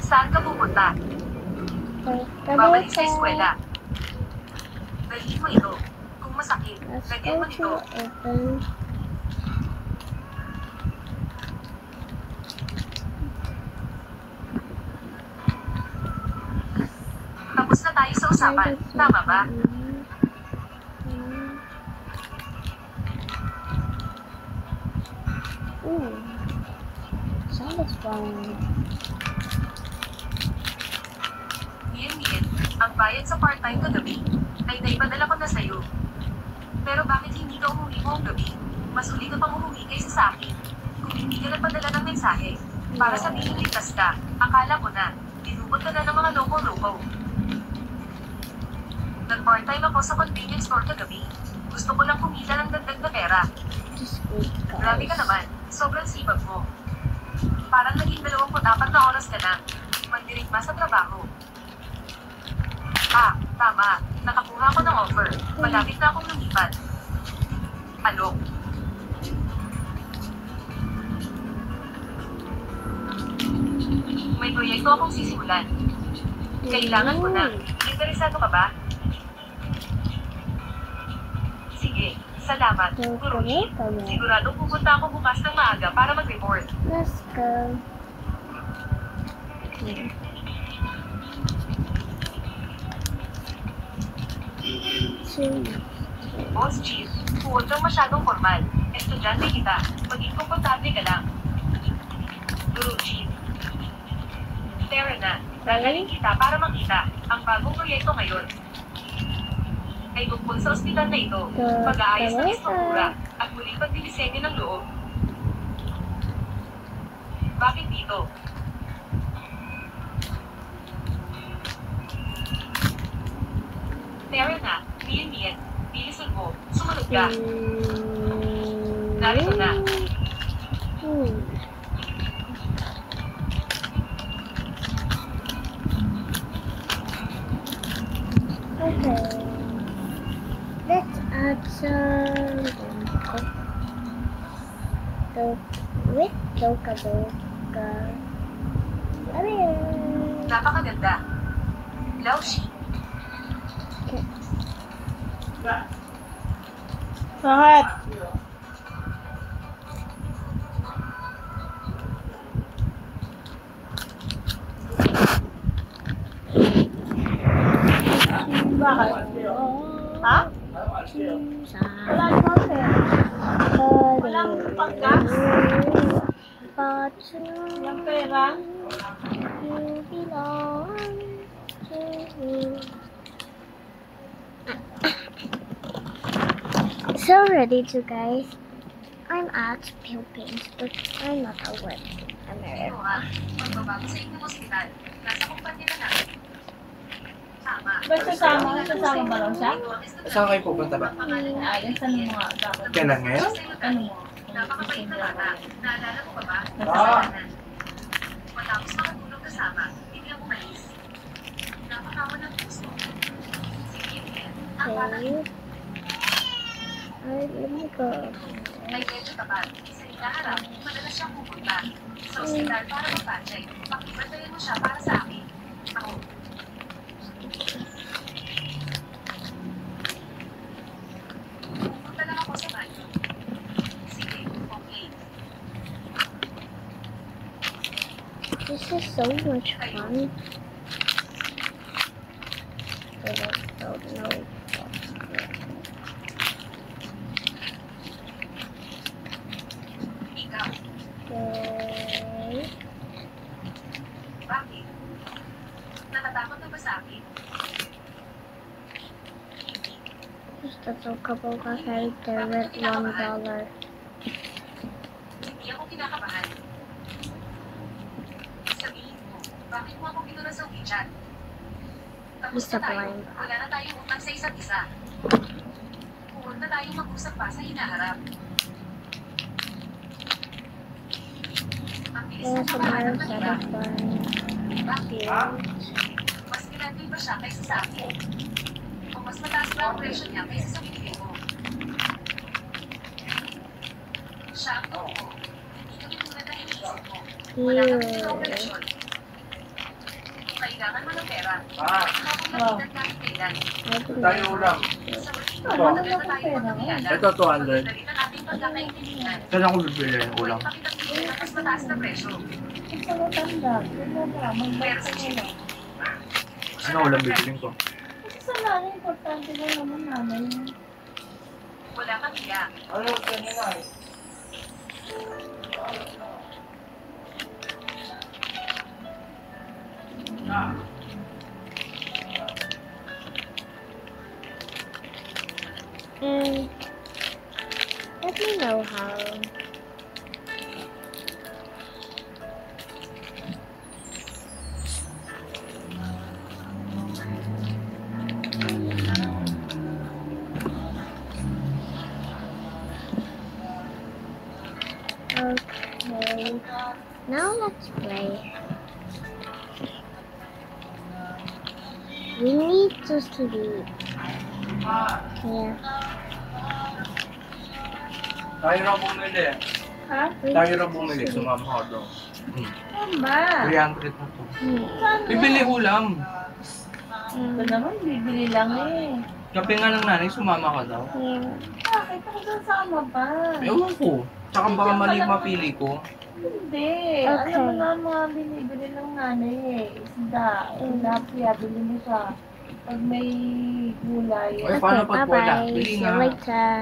Saan ka pupunta? Babalik sa eskwela. Dalhin mo ito. Kung masakit, lagyan mo nito. Tapos na tayo sa usapan. Tama ba? Satisfying. Mien, ang bayad sa part-time kagabi ay naipadala ko na sa'yo. Pero bakit hindi ka umuwi mo ang gabi? Mas uli ka pang umuwi kaysa sa akin. Kung hindi ka nagpadala ng mensahe, para sabihin ligtas ka, akala ko na, dinukot ka na ng mga loko-loko. Nag-part-time ako sa convenience store kagabi. Gusto ko lang kumita ng dagdag na pera. Grabe ka naman, sobrang sipag mo. Parang naging 24 na oras ka na. Magdirigma sa trabaho. Ah, tama. Nakakuha ko ng offer. Malapit na akong lumipat. Alok. May proyekto akong sisimulan. Kailangan ko na. Interesado ka ba? Sige, salamat. Guruji. Sigurado pupunta ako bukas ng maaga para mag-report. Let's go. Boss Chief, huwag kang masyadong formal. Estudyante kita. Maging komportable ka lang. Guru Chief. Tara na. Dadaling kita para makita ang bagong proyekto ngayon. Ay tungkol sa ospital na ito, pag-aayos ng istruktura, at muling pagdidisenyo ng loob. Bakit dito? Tara na, Mien, bilisan mo, sumunod ka. Narito na. Okay. Let's add some with Doka. Napakaganda. Laushi. Bakit? Bakit? Ha? Wala kasi. Walang panggas? Walang pera? You belong to me. So ready to guys. I'm at Philippines, but I'm not a work America. Magbabago sa inyong ospital. Nasa kumpanya na namin. Tama. Basta sasama ba lang siya? Saan kayo pupunta ba? Ayun, tanong mo nga. Kailan ngayon? Tanong mo. Napakabait na bata. Naalala mo ba ba? Matapos makatulog kasama, hindi ang umalis. Napakawan ng puso. Sige, ang bata Let me go. ay medyo tapat. Sa hinaharap, madalas siyang pupunta. Sa ospital para mag-pacheck. Pakibantayan mo siya para sa akin. Ako. Pupunta lang ako sa banyo. Sige, okay. This is so much fun. But I don't know. Ikaw, Okay. bakit? Natatakot ka ba sa akin? Just a couple of I direct $1. Hindi ako kinakabahan. Sabihin mo, bakit mo ako pinuna sa WeChat? Tapos na tayo, Disappoint. wala na tayong utang sa isa't isa. Huwag na tayong mag-usap pa sa hinaharap. Ang bilis Kaya ng sa pamahalang mga kanila. satisfying. Bakit? Mas grande ba siya kaysa sa akin? O mas mataas ba ang presyo niya kaysa sa binigay mo? Siya ang totoo. Hindi kami tulad na iniisip mo. Wala kami ikaw relasyon. Kailangan mo ng pera. Ah, Habang nakita kahit kailan. tayo ulam. Wala na akong pera. Ito, 200. Dali na natin pagkakaintindihan. Saan ako bibili ng Kung ulam? ipakita mo ng mas mataas na presyo. Sa matanda. Wala na. Magbalik ka na lang. Ano ulam bibiling ko? Kasi sa nanay, importante lang naman nanay. Wala kang iya. Ano, ganyan na eh. And let me know how. Okay, now let's play. We need to sleep. Yeah. Tayo na bumili. Ha? Tayo na bumili. Sumama ako doon. Tama. 300 na to. Saan? Bibili ulam. Ito naman, bibili lang eh. Kape nga ng nanay, sumama ka daw. Yeah. Bakit ako sasama pa? Ewan ko. Tsaka baka mali mapili ko. Hindi. Okay. Alam mo na mga binibili ng nanay eh. Isda. Tilapia, bili mo siya. Pag may gulay. Ay, paano pag wala? Bye-bye. Bili See you nga. later.